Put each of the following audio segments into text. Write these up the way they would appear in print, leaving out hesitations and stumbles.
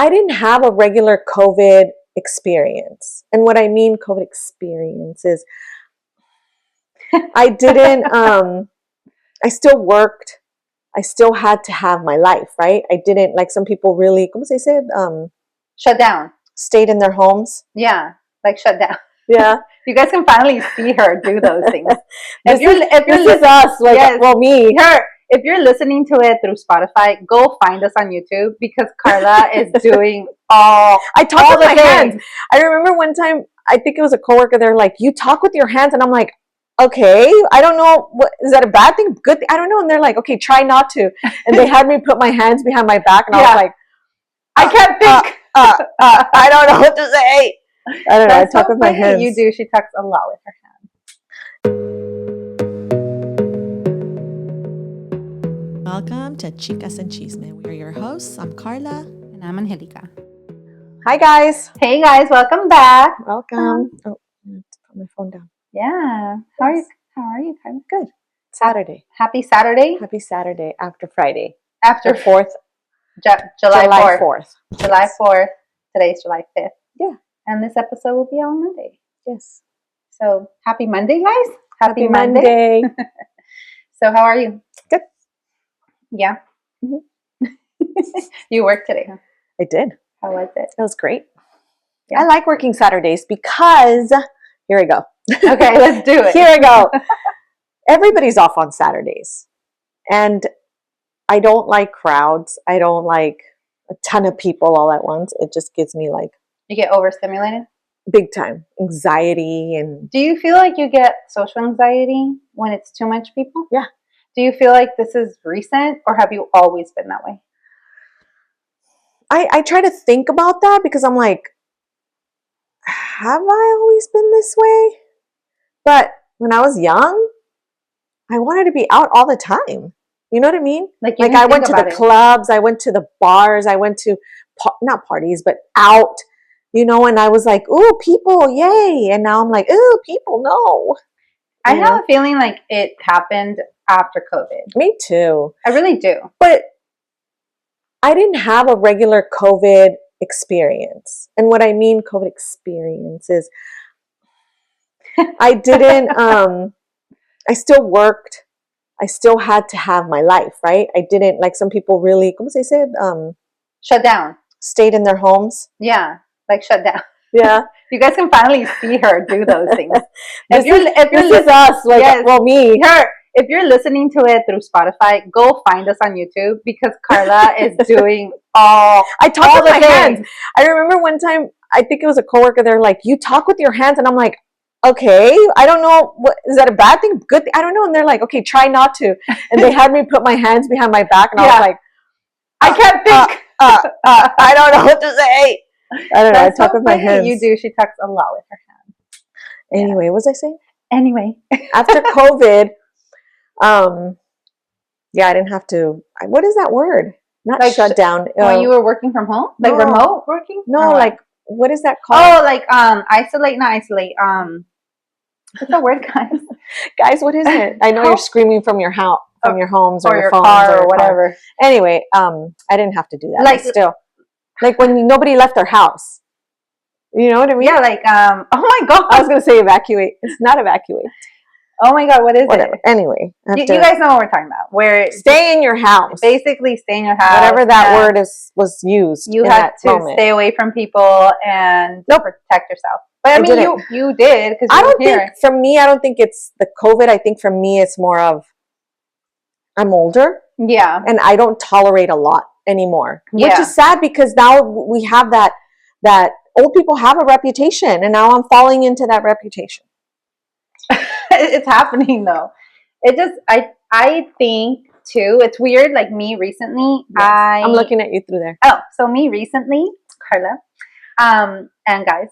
I didn't have a regular COVID experience. And what I mean COVID experience is I didn't, I still worked. I still had to have my life, right? I didn't, like some people really, ¿cómo se dice? Shut down. Stayed in their homes. Yeah, like shut down. Yeah. You guys can finally see her do those things. This is us, like, yes, well, me. Her. If you're listening to it through Spotify, go find us on YouTube because Carla is doing I talk with my hands. I remember one time, I think it was a coworker, they're like, you talk with your hands. And I'm like, okay, I don't know. What is that a bad thing? Good thing? I don't know. And they're like, okay, try not to. And they had me put my hands behind my back. And I was like, I can't think. I don't know what to say. I don't know. I talk with my hands. You do. She talks a lot with her hands. Welcome to Chicas and Chisme. We are your hosts. I'm Carla. And I'm Angelica. Hi, guys. Hey, guys. Welcome back. Welcome. Oh, I have to put my phone down. Yeah. How are you? Kind of good. Saturday. Happy Saturday. Happy Saturday after Friday. After 4th. July 4th. July 4th. Today's July 5th. Yeah. And this episode will be on Monday. Yes. So happy Monday, guys. Happy Monday. So how are you? Good. Yeah. Mm-hmm. You worked today, huh? I did. How was it? It was great. Yeah. I like working Saturdays because, here we go. Okay, let's do it. Here we go. Everybody's off on Saturdays. And I don't like crowds. I don't like a ton of people all at once. It just gives me like... You get overstimulated? Big time. Anxiety and... Do you feel like you get social anxiety when it's too much people? Yeah. Do you feel like this is recent or have you always been that way? I try to think about that because I'm like, have I always been this way? But when I was young, I wanted to be out all the time. You know what I mean? Like I went to the clubs, I went to the bars, I went to, not parties, but out, you know, and I was like, ooh, people, yay. And now I'm like, ooh, people, no. I have a feeling like it happened after COVID. Me too. I really do. But I didn't have a regular COVID experience. And what I mean COVID experience is I didn't, I still worked. I still had to have my life, right? I didn't, like some people really, ¿cómo se dice? Shut down. Stayed in their homes. Yeah, like shut down. Yeah. You guys can finally see her do those things. This is us, like, yes, well, me. Her. If you're listening to it through Spotify, go find us on YouTube because Carla is doing I talk with my hands. I remember one time, I think it was a coworker, they're like, you talk with your hands. And I'm like, okay, I don't know. What is that a bad thing? Good thing? I don't know. And they're like, okay, try not to. And they had me put my hands behind my back. And I was like, I can't think. I don't know what to say. I don't know. I talk with my hands. You do. She talks a lot with her hands. Anyway, what was I saying? Anyway. After COVID, yeah, I didn't have to. What is that word? Not like shut down. When you were working from home? Like remote working? No, like, what is that called? Oh, like isolate, not isolate. What's the word, guys? Guys, what is it? I know you're screaming from your house, from your homes or your phones car or whatever. Anyway, I didn't have to do that. Like still, like when nobody left their house. You know what I mean? Yeah, like oh my god. I was gonna say evacuate. It's not evacuate. Oh my god, what is it? Anyway, you guys know what we're talking about. Where stay in your house. Basically, stay in your house. Whatever that word was used. You had to stay away from people and protect yourself. But I mean, you did because I don't think for me. I don't think it's the COVID. I think for me, it's more of I'm older. Yeah, and I don't tolerate a lot anymore, which is sad because now we have that old people have a reputation, and now I'm falling into that reputation. It's happening though. It just I think too. It's weird. Like me recently, yes. I'm looking at you through there. Oh, so me recently, Carla, and guys,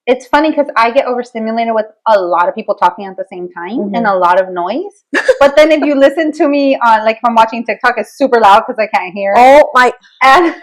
it's funny because I get overstimulated with a lot of people talking at the same time and a lot of noise. But then if you listen to me on, like if I'm watching TikTok, it's super loud because I can't hear. Oh my! And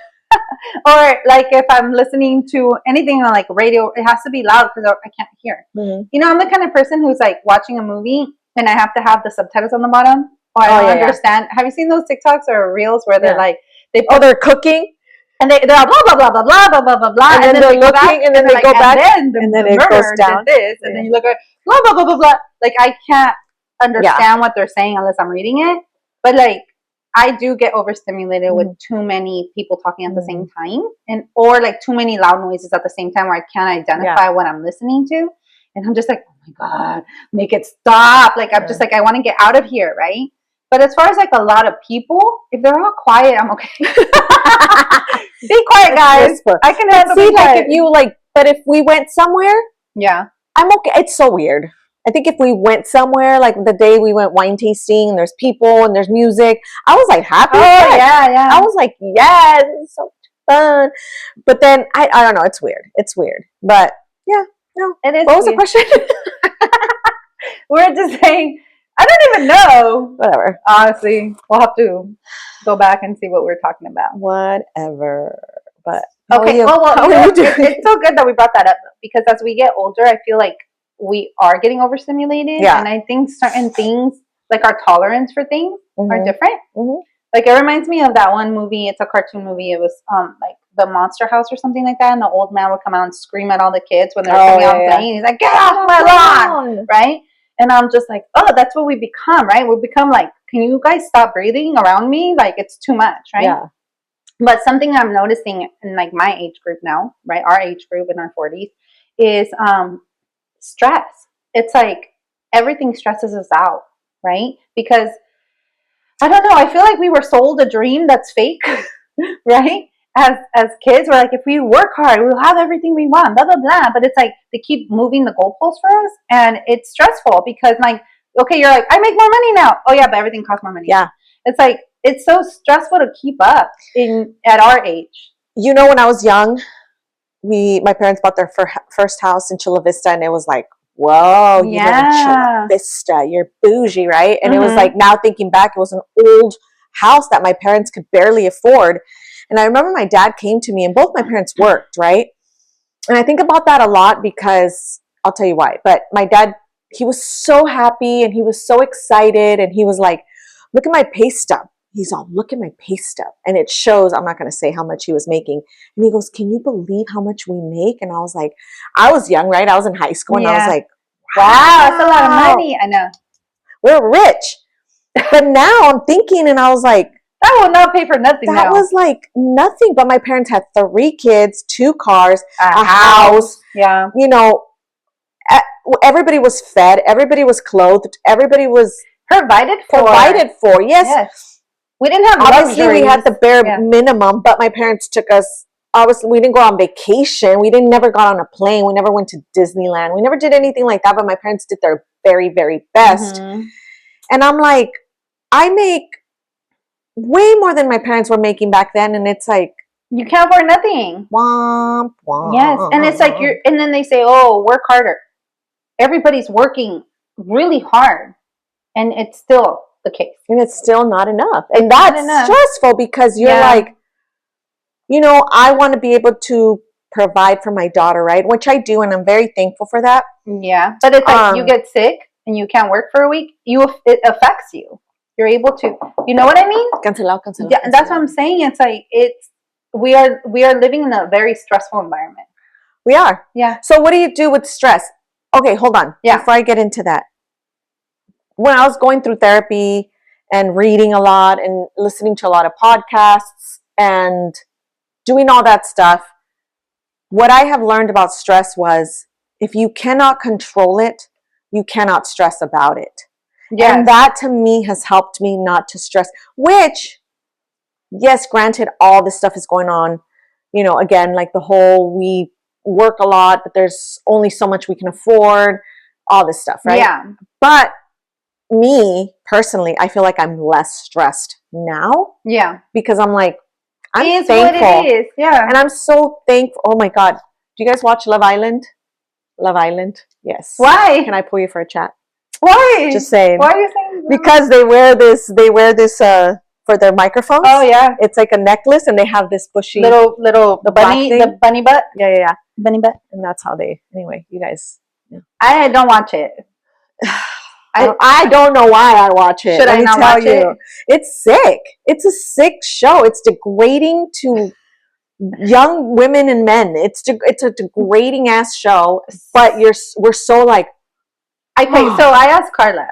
or like if I'm listening to anything on like radio, it has to be loud because I can't hear. You know, I'm the kind of person who's like watching a movie and I have to have the subtitles on the bottom or I don't understand. Have you seen those TikToks or reels where they're like, they're cooking. And they're all blah, blah, blah, blah, blah, blah, blah, blah, blah. And then they're looking, and then they go back, and then it goes down. Did this, and then you look at blah, blah, blah, blah, blah. Like, I can't understand what they're saying unless I'm reading it. But, like, I do get overstimulated with too many people talking at the same time, or like too many loud noises at the same time where I can't identify what I'm listening to. And I'm just like, oh my God, make it stop. Like, I'm just like, I want to get out of here, right? But as far as like a lot of people, if they're all quiet, I'm okay. Be quiet, guys. I can handle being quiet. Like, if you like, but if we went somewhere, I'm okay. It's so weird. I think if we went somewhere, like the day we went wine tasting, and there's people and there's music, I was like happy. Oh yeah. I was like, yes, it's so fun. But then I don't know. It's weird. It's weird. But yeah, no. It is. What was the question? We're just saying. I don't even know. Whatever. Honestly, we'll have to go back and see what we're talking about. Whatever. But okay. Well, how are you doing? It's so good that we brought that up because as we get older, I feel like we are getting overstimulated. Yeah. And I think certain things, like our tolerance for things, are different. Like it reminds me of that one movie. It's a cartoon movie. It was like the Monster House or something like that. And the old man would come out and scream at all the kids when they were coming out playing. He's like, "Get off my lawn!" Right? And I'm just like, oh, that's what we become, right? We become like, can you guys stop breathing around me? Like, it's too much, right? Yeah. But something I'm noticing in like my age group now, right? Our age group in our 40s is stress. It's like everything stresses us out, right? Because I don't know, I feel like we were sold a dream that's fake, right? As kids, we're like, if we work hard, we'll have everything we want, blah, blah, blah. But it's like they keep moving the goalposts for us. And it's stressful because, like, okay, you're like, I make more money now. Oh, yeah, but everything costs more money. Yeah. It's like, it's so stressful to keep up at our age. You know, when I was young, my parents bought their first house in Chula Vista. And it was like, whoa, you live in Chula Vista. You're bougie, right? And it was like, now thinking back, it was an old house that my parents could barely afford. And I remember my dad came to me and both my parents worked, right? And I think about that a lot because I'll tell you why. But my dad, he was so happy and he was so excited. And he was like, look at my pay stub. He's all, look at my pay stub. And it shows, I'm not going to say how much he was making. And he goes, can you believe how much we make? And I was like, I was young, right? I was in high school and I was like, wow, that's a lot of money. I know. We're rich. But now I'm thinking and I was like, that will not pay for nothing. That was like nothing. But my parents had 3 kids, 2 cars, a house. Yeah. You know, everybody was fed. Everybody was clothed. Everybody was provided for. Yes. We didn't have obviously luxuries. We had the bare minimum, but my parents took us. Obviously, we didn't go on vacation. We never got on a plane. We never went to Disneyland. We never did anything like that. But my parents did their very, very best. And I'm like, I make way more than my parents were making back then, and it's like you can't afford nothing. Womp, womp. Yes, and it's like and then they say, "Oh, work harder." Everybody's working really hard, and it's still the case, and it's still not enough, and that's stressful because you're like, you know, I want to be able to provide for my daughter, right? Which I do, and I'm very thankful for that. Yeah, but it's like you get sick and you can't work for a week. It affects you. You're able to, you know what I mean? Cancelado. Yeah, that's what I'm saying. It's like we are living in a very stressful environment. We are. Yeah. So what do you do with stress? Okay, hold on. Yeah. Before I get into that, when I was going through therapy and reading a lot and listening to a lot of podcasts and doing all that stuff, what I have learned about stress was if you cannot control it, you cannot stress about it. Yes. And that to me has helped me not to stress, which, yes, granted, all this stuff is going on, you know, again, like the whole, we work a lot, but there's only so much we can afford, all this stuff, right? Yeah. But me, personally, I feel like I'm less stressed now. Yeah. Because I'm like, I'm it is thankful. What it is. Yeah. And I'm so thankful. Oh my God. Do you guys watch Love Island? Love Island? Yes. Why? Can I pull you for a chat? Why? Just saying. Why are you saying that? Because they wear this for their microphones. Oh yeah. It's like a necklace and they have this bushy little the bunny butt. Bunny butt. And that's how anyway, you guys. Yeah. I don't watch it. I don't know why I watch it. Should I not watch it? It's sick. It's a sick show. It's degrading to young women and men. It's a degrading ass show. But we're so like. Okay, so I asked Carla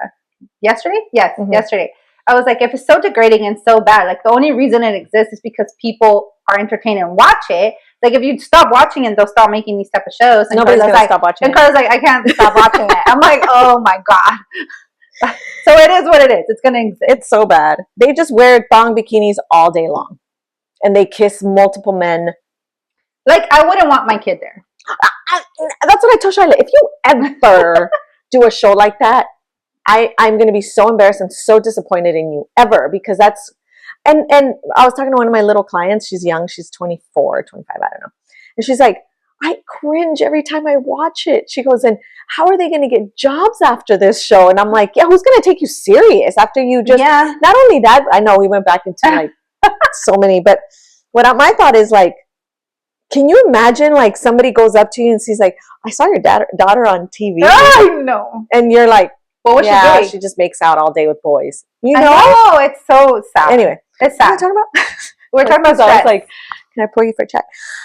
yesterday. Yes, yesterday. I was like, if it's so degrading and so bad, like the only reason it exists is because people are entertained and watch it. Like if you stop watching it, they'll stop making these type of shows. And nobody's gonna stop watching. And Carla's like, I can't stop watching it. I'm like, oh my god. So it is what it is. It's gonna exist. It's so bad. They just wear thong bikinis all day long, and they kiss multiple men. Like I wouldn't want my kid there. That's what I told Charlotte. If you ever do a show like that, I'm going to be so embarrassed and so disappointed in you ever, because that's, and I was talking to one of my little clients. She's young. She's 24, 25. I don't know. And she's like, I cringe every time I watch it. She goes, and how are they going to get jobs after this show? And I'm like, yeah, who's going to take you serious after you just, not only that, I know we went back into like so many, but my thought is like, can you imagine like somebody goes up to you and sees like, I saw your daughter on TV. I know. And you're like, what was she doing? She just makes out all day with boys. You know? I know, it's so sad. Anyway, it's sad. What are we talking about? We're talking about stress. I was like, can I pull you for a chat?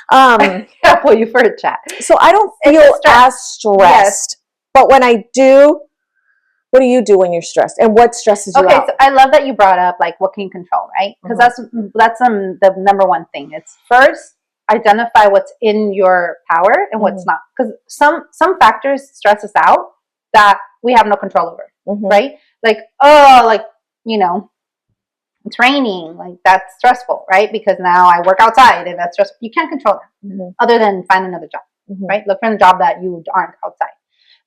I'll pull you for a chat. So I don't feel as stressed. Yes. But when I do, what do you do when you're stressed? And what stresses you out? Okay, so I love that you brought up like what can you control, right? Because that's the number one thing. It's first identify what's in your power and what's not. Because some factors stress us out that we have no control over, right? Like, it's raining, like that's stressful, right? Because now I work outside and that's stressful. You can't control that other than find another job, right? Look for a job that you aren't outside.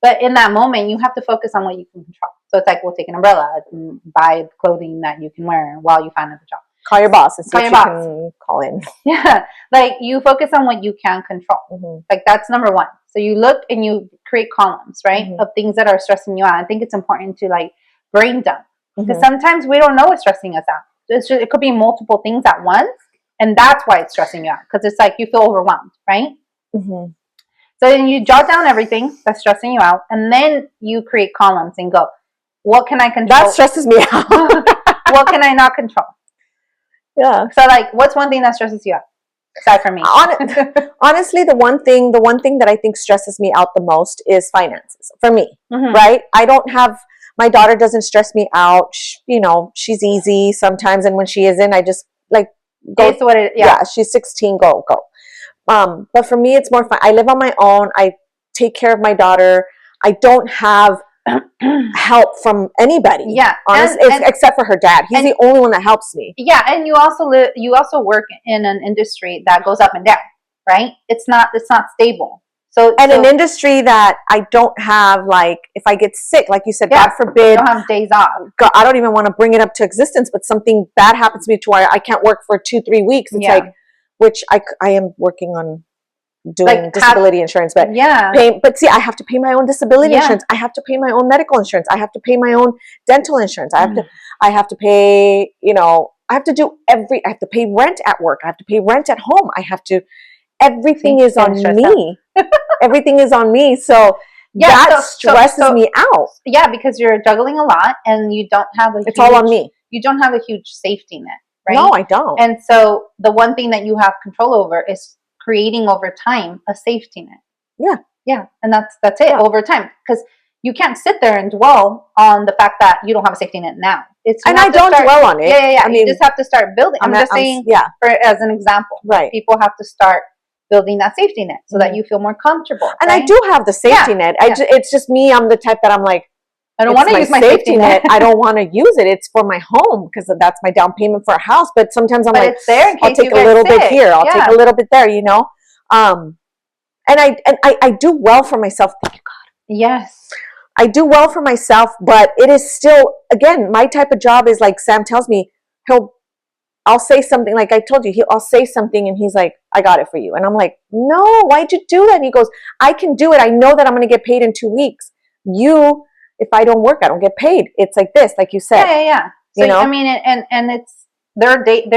But in that moment, you have to focus on what you can control. So it's like, we'll take an umbrella and buy clothing that you can wear while you find another job. Call your boss and see if you can call in. Yeah, like you focus on what you can control. Like that's number one. So you look and you create columns, right, of things that are stressing you out. I think it's important to like brain dump, because sometimes we don't know what's stressing us out. It could be multiple things at once, and that's why it's stressing you out, because it's like you feel overwhelmed, right? So then you jot down everything that's stressing you out, and then you create columns and go, what can I control? That stresses me out. What can I not control? Yeah. So like, what's one thing that stresses you out? Aside from me. Honestly, the one thing that I think stresses me out the most is finances for me, right? I don't have, my daughter doesn't stress me out. She's easy sometimes. And when she isn't, I just like, go. It's what it, yeah, she's 16, go. But for me, it's more fun. I live on my own. I take care of my daughter. I don't have help from anybody. Yeah, honestly, except for her dad. He's the only one that helps me. Yeah, and you also work in an industry that goes up and down, right? It's not stable. So an industry that I don't have, like, if I get sick, like you said, God forbid, you don't have days off. God, I don't even want to bring it up to existence, but something bad happens to me to where I can't work for 2-3 weeks. It's like, which I am working on doing like disability insurance, but but see, I have to pay my own disability insurance. I have to pay my own medical insurance. I have to pay my own dental insurance. I have to pay, I have to pay rent at work. I have to pay rent at home. Everything is on me. Everything is on me. So that stresses me out. Yeah, because you're juggling a lot and you don't have it's all on me. You don't have a huge safety net, right? No, I don't. And so the one thing that you have control over is creating over time a safety net. Yeah, and that's it over time, because you can't sit there and dwell on the fact that you don't have a safety net now. I don't dwell on it. Yeah. I mean, you just have to start building. I'm just saying, as an example, right? People have to start building that safety net so that you feel more comfortable. And I do have the safety net. It's just me. I'm the type that I'm like, I don't want to use my safety net. I don't want to use it. It's for my home because that's my down payment for a house. But sometimes I'm like, it's there in case I'll take a little bit here. I'll take a little bit there, And I do well for myself. Thank you, God. Yes. I do well for myself, but it is still, again, my type of job is like Sam tells me, I'll say something, like I told you, I'll say something and he's like, I got it for you. And I'm like, no, why'd you do that? And he goes, I can do it. I know that I'm going to get paid in 2 weeks. If I don't work, I don't get paid. It's like this, like you said. Yeah. So, I mean, and it's, there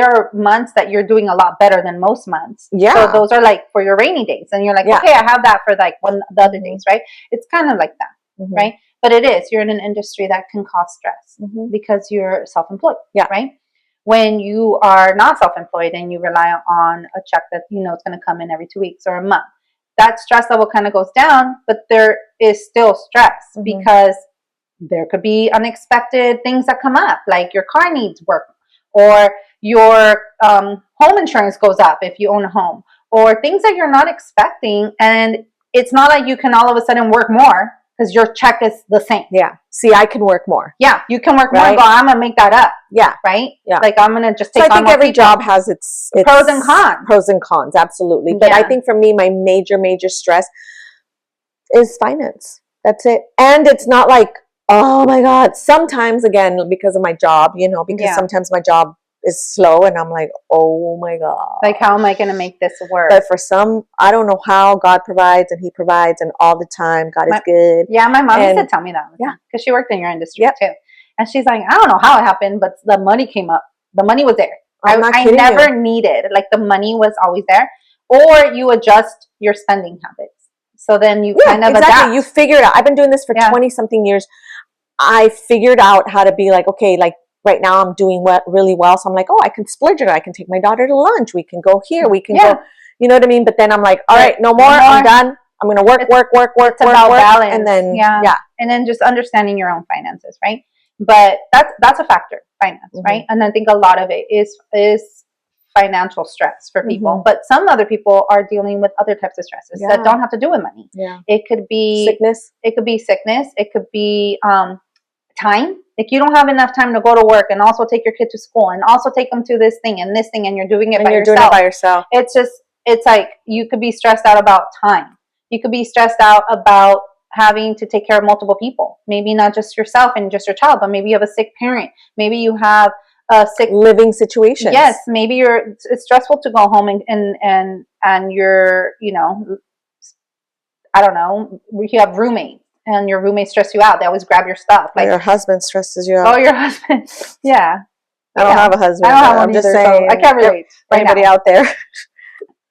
are months that you're doing a lot better than most months. Yeah. So those are like for your rainy days. And you're like, okay, I have that for like the other days, right? It's kind of like that, right? But it is. You're in an industry that can cause stress because you're self-employed, right? When you are not self-employed and you rely on a check that you know is going to come in every 2 weeks or a month, that stress level kind of goes down, but there is still stress because there could be unexpected things that come up, like your car needs work, or your home insurance goes up if you own a home, or things that you're not expecting. And it's not like you can all of a sudden work more because your check is the same. Yeah. See, I can work more. Yeah, you can work more and go, I'm going to make that up. Yeah. Right? Yeah. Like I'm going to just take on I think more every people. job has its pros and cons. Pros and cons, absolutely. But I think for me, my major stress is finance. That's it. And it's not like, oh my God, sometimes again, because of my job, you know, because sometimes my job is slow and I'm like, oh my God. Like, how am I going to make this work? But for some, I don't know how God provides, and He provides, and all the time, God is good. Yeah, my mom used to tell me that. Yeah. Because she worked in your industry too. And she's like, I don't know how it happened, but the money came up. The money was there. I never needed, like the money was always there. Or you adjust your spending habits. So then you kind of adapt. You figure it out. I've been doing this for 20 something years. I figured out how to be like, okay, like right now I'm doing really well. So I'm like, oh, I can splurge it. I can take my daughter to lunch. We can go here. We can go, you know what I mean? But then I'm like, all right, no more. I'm done. I'm going to work. It's about balance. And then, And then just understanding your own finances, right? But that's a factor, finance, right? And I think a lot of it is financial stress for people. But some other people are dealing with other types of stresses that don't have to do with money. Yeah. It could be sickness. It could be sickness. It could be time. Like you don't have enough time to go to work and also take your kid to school and also take them to this thing and you're doing it by yourself. It's like you could be stressed out about time. You could be stressed out about having to take care of multiple people. Maybe not just yourself and just your child, but maybe you have a sick parent. Maybe you have a sick living situation. Yes, maybe it's stressful to go home and you're, you know, I don't know, you have roommates and your roommates stress you out. They always grab your stuff. Like your husband stresses you out. Oh, your husband. Yeah. I don't have a husband. I don't have one I'm just either, saying. So I can't relate. Anybody out there?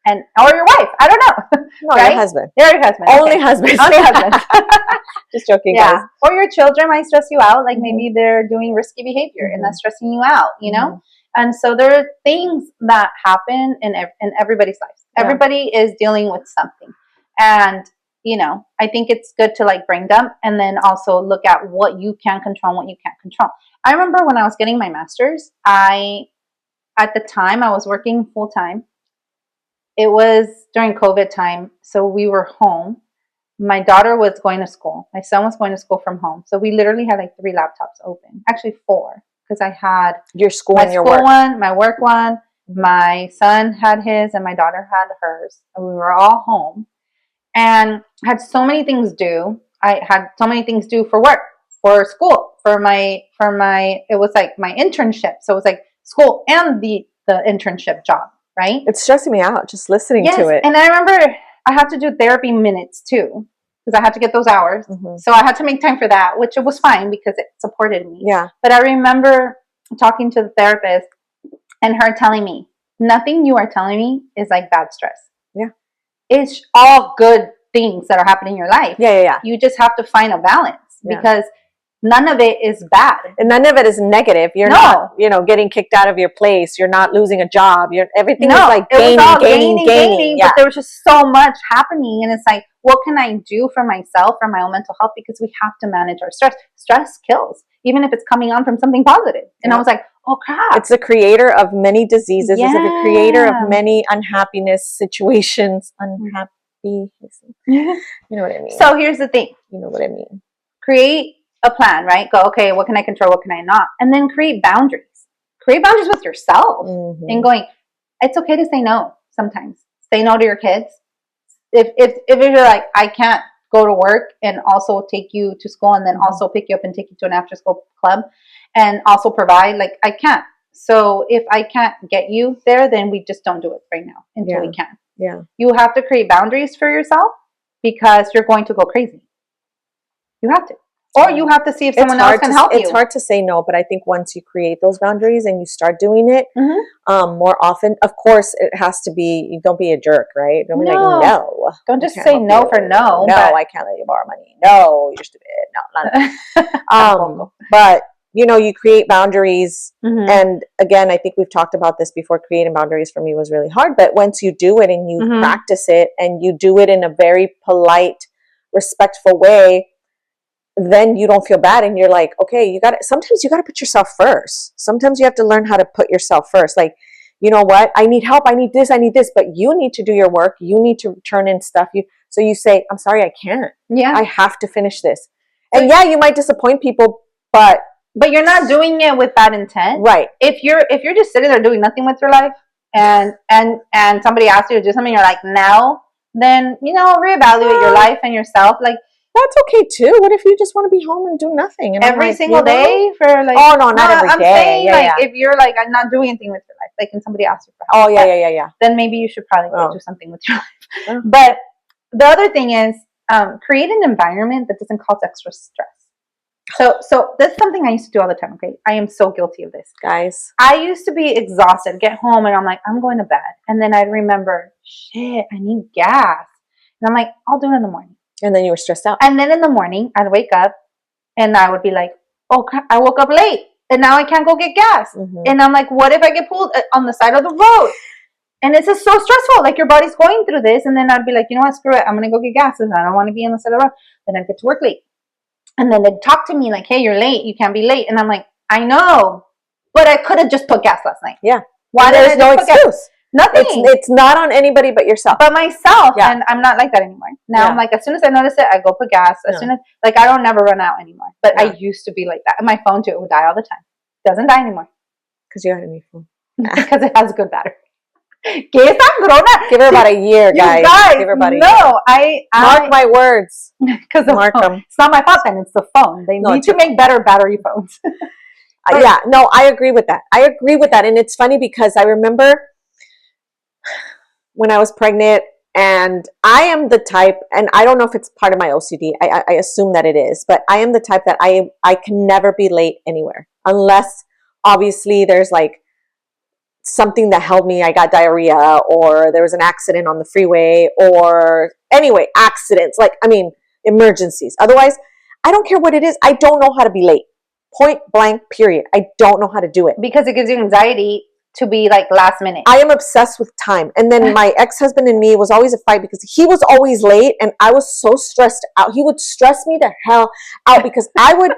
Or your wife. I don't know. No, right? your husband. Your husband. Only okay. husband. Only husband. Just joking, guys. Or your children might stress you out. Like maybe they're doing risky behavior and that's stressing you out, you know? And so there are things that happen in everybody's lives. Yeah. Everybody is dealing with something. And, you know, I think it's good to like bring them and then also look at what you can control and what you can't control. I remember when I was getting my master's, at the time I was working full time. It was during COVID time. So we were home. My daughter was going to school. My son was going to school from home. So we literally had like 3 laptops open. Actually 4. Because I had your school my and your school work one, my work one, my son had his, and my daughter had hers. And we were all home, and I had so many things due. I had so many things due for work, for school, for my. It was like my internship, so it was like school and the internship job, right? It's stressing me out just listening to it. And I remember I had to do therapy minutes too. Because I had to get those hours. So I had to make time for that, which it was fine because it supported me. Yeah. But I remember talking to the therapist and her telling me, nothing you are telling me is like bad stress. Yeah. It's all good things that are happening in your life. Yeah. You just have to find a balance because none of it is bad. And none of it is negative. You're not, you know, getting kicked out of your place. You're not losing a job. Everything is like gaining. But there was just so much happening. And it's like, what can I do for myself, for my own mental health? Because we have to manage our stress. Stress kills, even if it's coming on from something positive. And I was like, oh crap. It's the creator of many diseases. It's the creator of many unhappiness situations. You know what I mean? So here's the thing. You know what I mean? Create a plan, right? Go, okay, what can I control? What can I not? And then create boundaries. Create boundaries with yourself and going, it's okay to say no sometimes. Say no to your kids. If you're like, I can't go to work and also take you to school and then also pick you up and take you to an after school club and also provide, like I can't. So if I can't get you there, then we just don't do it right now until we can. Yeah. You have to create boundaries for yourself because you're going to go crazy. You have to. Or you have to see if someone else can help you. It's hard to say no, but I think once you create those boundaries and you start doing it more often, of course, it has to be, don't be a jerk, right? Don't be like, no. Don't just say no for no. No, I can't let you borrow money. No, you're stupid. No, not but, you know, you create boundaries. And again, I think we've talked about this before. Creating boundaries for me was really hard. But once you do it and you practice it and you do it in a very polite, respectful way, then you don't feel bad and you're like, okay, sometimes you got to put yourself first. Sometimes you have to learn how to put yourself first. Like, you know what? I need help. I need this. But you need to do your work. You need to turn in stuff. So you say, I'm sorry, I can't. Yeah. I have to finich this. And yeah, you might disappoint people, but you're not doing it with that intent. Right. If you're just sitting there doing nothing with your life and somebody asks you to do something, you're like, no, then, you know, reevaluate your life and yourself. Like, that's okay too. What if you just want to be home and do nothing? And every single day for like? Oh no, not every day. I'm saying if you're like, I'm not doing anything with your life, like, and somebody asks you for help. Oh yeah. Then maybe you should probably go do something with your life. But the other thing is, create an environment that doesn't cause extra stress. So that's something I used to do all the time. Okay, I am so guilty of this, guys. I used to be exhausted, get home, and I'm like, I'm going to bed, and then I'd remember, shit, I need gas, and I'm like, I'll do it in the morning. And then you were stressed out. And then in the morning, I'd wake up and I would be like, oh, I woke up late and now I can't go get gas. And I'm like, what if I get pulled on the side of the road? And it's just so stressful. Like, your body's going through this. And then I'd be like, you know what, screw it. I'm going to go get gas. And I don't want to be on the side of the road. Then I'd get to work late. And then they'd talk to me like, hey, you're late. You can't be late. And I'm like, I know. But I could have just put gas last night. Yeah. Why there's no excuse. Nothing. It's not on anybody but yourself. But myself. Yeah. And I'm not like that anymore. Now I'm like, as soon as I notice it, I go put gas. As soon as, like, I don't never run out anymore. But I used to be like that. And my phone too, it would die all the time. Doesn't die anymore. Because you had a new phone. Because it has a good battery. Give her about a year, guys. Give her about a year. No, mark my words. Because mark them. It's not my fault, then it's the phone. They need to make better battery phones. Yeah, no, I agree with that. And it's funny because I remember when I was pregnant, and I am the type, and I don't know if it's part of my OCD. I assume that it is, but I am the type that I can never be late anywhere unless obviously there's like something that held me. I got diarrhea, or there was an accident on the freeway, or anyway, accidents, like, I mean, emergencies. Otherwise, I don't care what it is. I don't know how to be late. Point blank, period. I don't know how to do it. Because it gives you anxiety to be like last minute. I am obsessed with time. And then my ex-husband and me was always a fight because he was always late and I was so stressed out. He would stress me the hell out because I would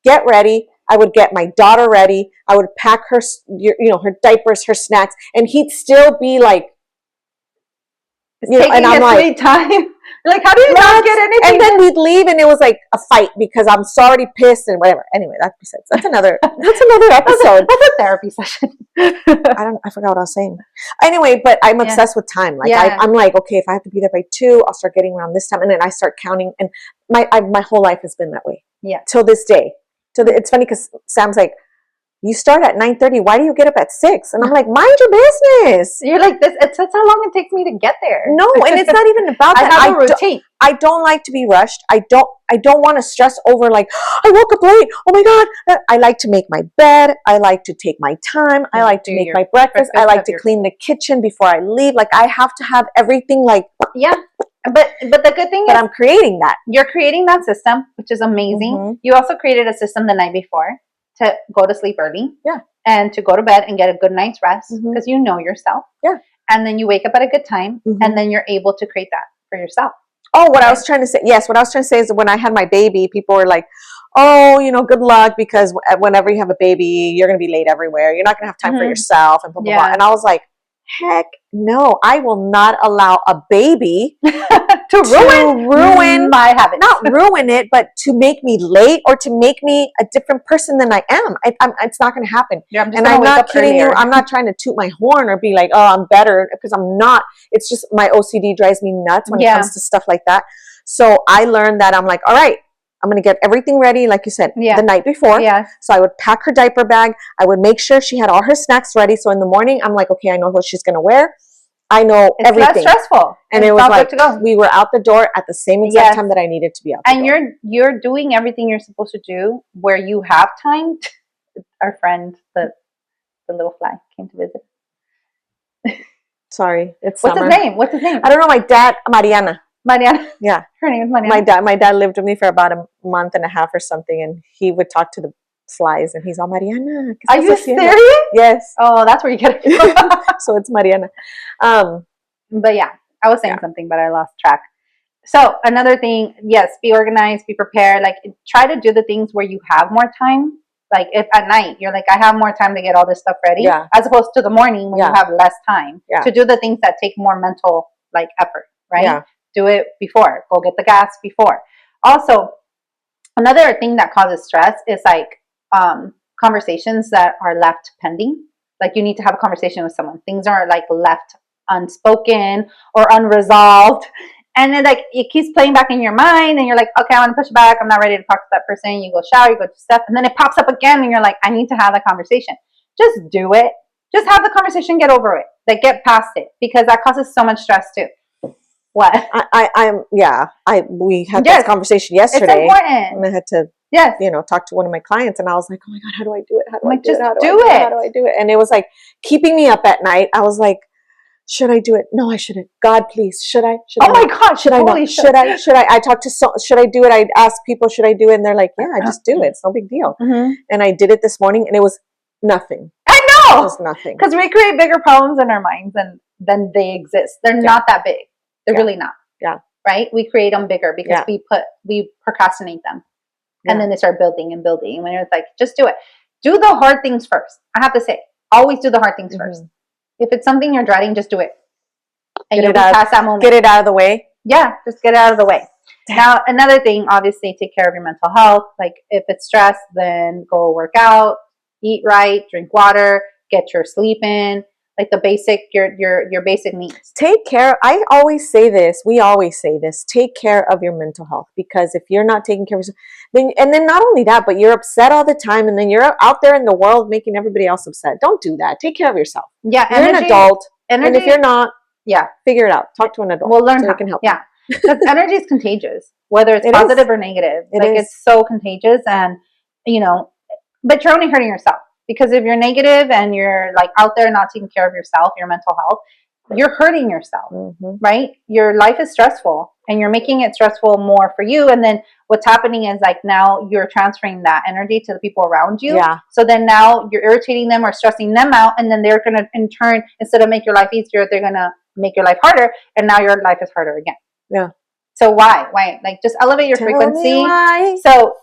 get ready. I would get my daughter ready. I would pack her, her diapers, her snacks, and he'd still be like, and I'm like, time. Like, how do you not get anything? And then we'd leave, and it was like a fight because I'm so already pissed and whatever. Anyway, that's another episode. That's a therapy session. I forgot what I was saying. Anyway, but I'm obsessed with time. Like, I'm like, okay, if I have to be there by 2, I'll start getting around this time, and then I start counting. And my whole life has been that way. Yeah. Till this day. It's funny because Sam's like, you start at 9:30. Why do you get up at 6? And I'm like, mind your business. You're like this. That's how long it takes me to get there. No, and it's not even about that. I have a routine. I don't like to be rushed. I don't want to stress over like, I woke up late. Oh my God. I like to make my bed. I like to take my time. I like to make my breakfast. I like to clean the kitchen before I leave. Like, I have to have everything like. Yeah. But the good thing is I'm creating that. You're creating that system, which is amazing. You also created a system the night before to go to sleep early. Yeah. And to go to bed and get a good night's rest because you know yourself. Yeah. And then you wake up at a good time and then you're able to create that for yourself. Oh, what I was trying to say. Yes, what I was trying to say is when I had my baby, people were like, oh, good luck because whenever you have a baby, you're going to be late everywhere. You're not going to have time for yourself and blah, blah, blah. And I was like, heck no, I will not allow a baby to ruin my habits. Not ruin it, but to make me late or to make me a different person than I am. It's not going to happen. Yeah, I'm not kidding you. I'm not trying to toot my horn or be like, oh, I'm better, because I'm not. It's just my OCD drives me nuts when it comes to stuff like that. So I learned that I'm like, all right, I'm going to get everything ready, like you said, the night before. Yeah. So I would pack her diaper bag. I would make sure she had all her snacks ready. So in the morning, I'm like, okay, I know what she's going to wear. I know it's everything. less stressful. And it was like, we were out the door at the same exact time that I needed to be out the door. And you're doing everything you're supposed to do where you have time. Our friend, the little fly, came to visit. Sorry, it's What's summer. his name? What's his name? I don't know. My dad, Mariana. Yeah. Her name is Mariana. My dad lived with me for about a month and a half or something, and he would talk to the flies, and he's all, Mariana. Are you serious? Yes. Oh, that's where you get it. So it's Mariana. But yeah, I was saying something, but I lost track. So another thing, yes, be organized, be prepared. Like, try to do the things where you have more time. Like, if at night you're like, I have more time to get all this stuff ready, as opposed to the morning when you have less time to do the things that take more mental like effort, right? Yeah. Do it before. Go get the gas before. Also, another thing that causes stress is like conversations that are left pending. Like, you need to have a conversation with someone. Things are like left unspoken or unresolved. And then like it keeps playing back in your mind and you're like, okay, I want to push it back. I'm not ready to talk to that person. You go shower, you go to stuff, and then it pops up again and you're like, I need to have that conversation. Just do it. Just have the conversation, get over it. Like, get past it, because that causes so much stress too. What? We had this conversation yesterday. It's important. And I had to talk to one of my clients, and I was like, oh my God, how do I do it? How do I do it? How do I do it? And it was like keeping me up at night. I was like, should I do it? No, I shouldn't. God, please. Should I? Oh my God. Should I not? Should I? I talked to should I do it? I asked people, should I do it? And they're like, yeah, just do it. It's no big deal. Mm-hmm. And I did it this morning, and it was nothing. I know. It was nothing. Because we create bigger problems in our minds than they exist. They're not that big. They're really not. Yeah. Right? We create them bigger because we procrastinate them. Yeah. And then they start building and building. And when it's like, just do it. Do the hard things first. I have to say, always do the hard things first. If it's something you're dreading, just do it. And you'll be past that moment. Get it out of the way. Yeah, just get it out of the way. Now, another thing, obviously, take care of your mental health. Like, if it's stress, then go work out, eat right, drink water, get your sleep in. Like the basic, your basic needs. Take care. I always say this. We always say this. Take care of your mental health, because if you're not taking care of yourself, then not only that, but you're upset all the time, and then you're out there in the world making everybody else upset. Don't do that. Take care of yourself. Yeah, you're an adult, and if you're not, figure it out. Talk to an adult. We'll learn so how. They can help. Yeah, because energy is contagious, whether it's positive or negative. It's so contagious, and but you're only hurting yourself. Because if you're negative and you're like out there not taking care of yourself, your mental health, you're hurting yourself, right? Your life is stressful, and you're making it stressful more for you. And then what's happening is like now you're transferring that energy to the people around you. Yeah. So then now you're irritating them or stressing them out, and then they're going to, in turn, instead of make your life easier, they're going to make your life harder, and now your life is harder again. Yeah. So why? Like, just elevate your frequency. Me why. So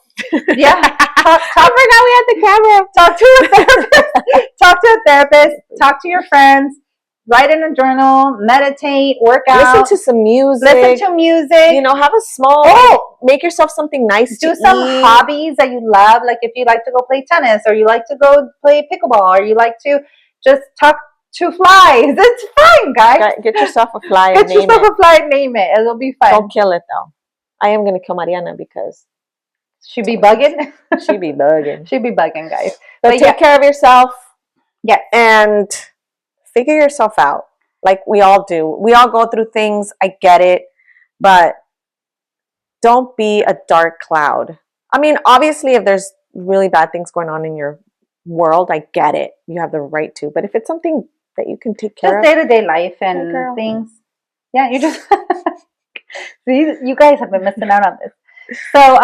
yeah. I forgot we had the camera. Talk to a therapist. Talk to a therapist. Talk to your friends. Write in a journal. Meditate. Work out. Listen to some music. Have a small. Make yourself something nice. Do some hobbies that you love. Like if you like to go play tennis, or you like to go play pickleball, or you like to just talk to flies. It's fine, guys. Get yourself a fly. Get yourself a fly and name it. It'll be fun. Don't kill it though. I am gonna kill Mariana because. She be bugging. She be bugging. She be bugging, guys. So take care of yourself. Yes. And figure yourself out. Like we all do. We all go through things. I get it. But don't be a dark cloud. I mean, obviously, if there's really bad things going on in your world, I get it. You have the right to. But if it's something that you can take care of. Just day-to-day life and things. Yeah, you just... you guys have been missing out on this. So,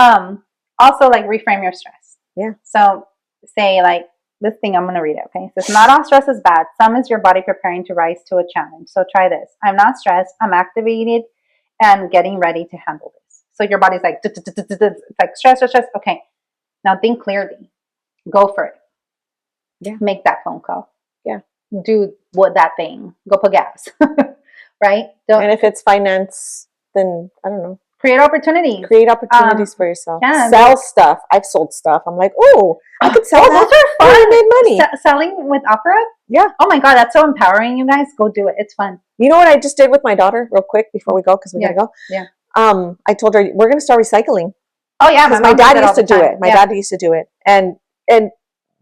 also, like, reframe your stress. Yeah. So, say, like, this thing, I'm going to read it, okay? It says, not all stress is bad. Some is your body preparing to rise to a challenge. So, try this. I'm not stressed. I'm activated and getting ready to handle this. So, your body's like, it's like stress. Okay. Now, think clearly. Go for it. Yeah. Make that phone call. Yeah. Do that thing. Go put gas. Right? And if it's finance, then, I don't know. Create opportunities. Create opportunities for yourself. Yeah, sell stuff. I've sold stuff. I'm like, oh, I could sell that. Those are fun. I made money. Selling with opera? Yeah. Oh my God, that's so empowering, you guys. Go do it. It's fun. You know what I just did with my daughter real quick before we go, because we got to go? Yeah. I told her, we're going to start recycling. Oh, yeah. Because my dad used to do it. My dad used to do it. And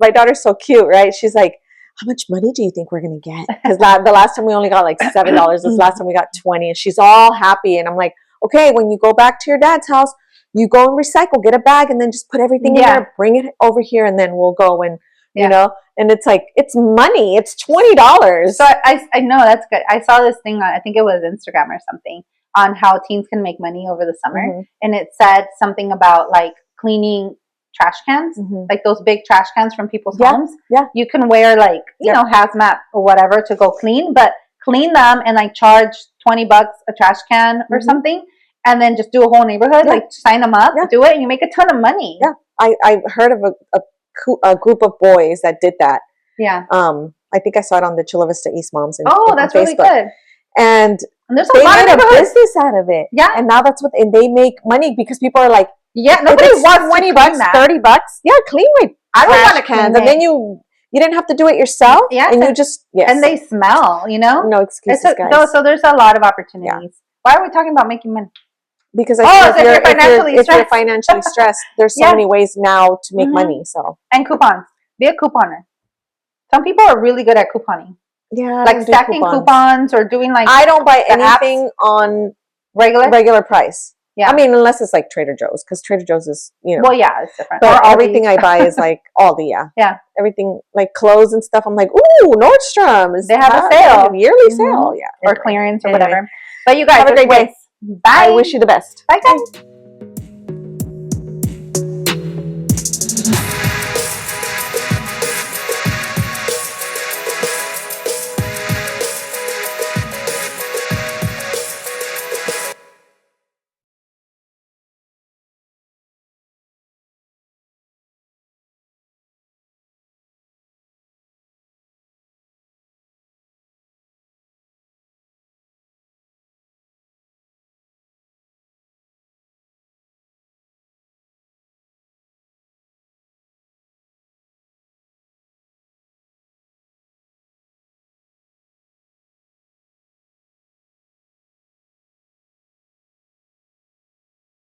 my daughter's so cute, right? She's like, how much money do you think we're going to get? Because the last time we only got like $7. This last time we got 20, and she's all happy. And I'm like, okay, when you go back to your dad's house, you go and recycle, get a bag, and then just put everything in there, bring it over here, and then we'll go and, you know, and it's like, it's money. It's $20. So I know, that's good. I saw this thing on, I think it was Instagram or something, on how teens can make money over the summer. And it said something about like cleaning trash cans, like those big trash cans from people's homes. Yeah. You can wear like, you know, hazmat or whatever to go clean, but clean them and like charge $20 a trash can or something. And then just do a whole neighborhood, like sign them up, do it, and you make a ton of money. Yeah, I heard of a group of boys that did that. Yeah. I think I saw it on the Chula Vista East Moms. That's really good. And there's they made a business out of it. Yeah. And now and they make money because people are like, nobody wants $20, $30. Yeah, clean my I don't want to clean it. And then you didn't have to do it yourself. Yeah. And you just, and they smell, you know? No excuses, guys. So there's a lot of opportunities. Yeah. Why are we talking about making money? Because if you're financially stressed, there's so many ways now to make money. So and coupons. Be a couponer. Some people are really good at couponing. Yeah, like stacking coupons or doing like. I don't buy anything on regular price. Yeah, I mean unless it's like Trader Joe's, because Trader Joe's is, you know. Well, yeah, it's different. But everything I buy is like Aldi. Yeah. Everything like clothes and stuff. I'm like, ooh, Nordstrom they have a sale, yearly sale. Yeah, or clearance or whatever. But you guys have a great day. Bye. I wish you the best. Bye, guys.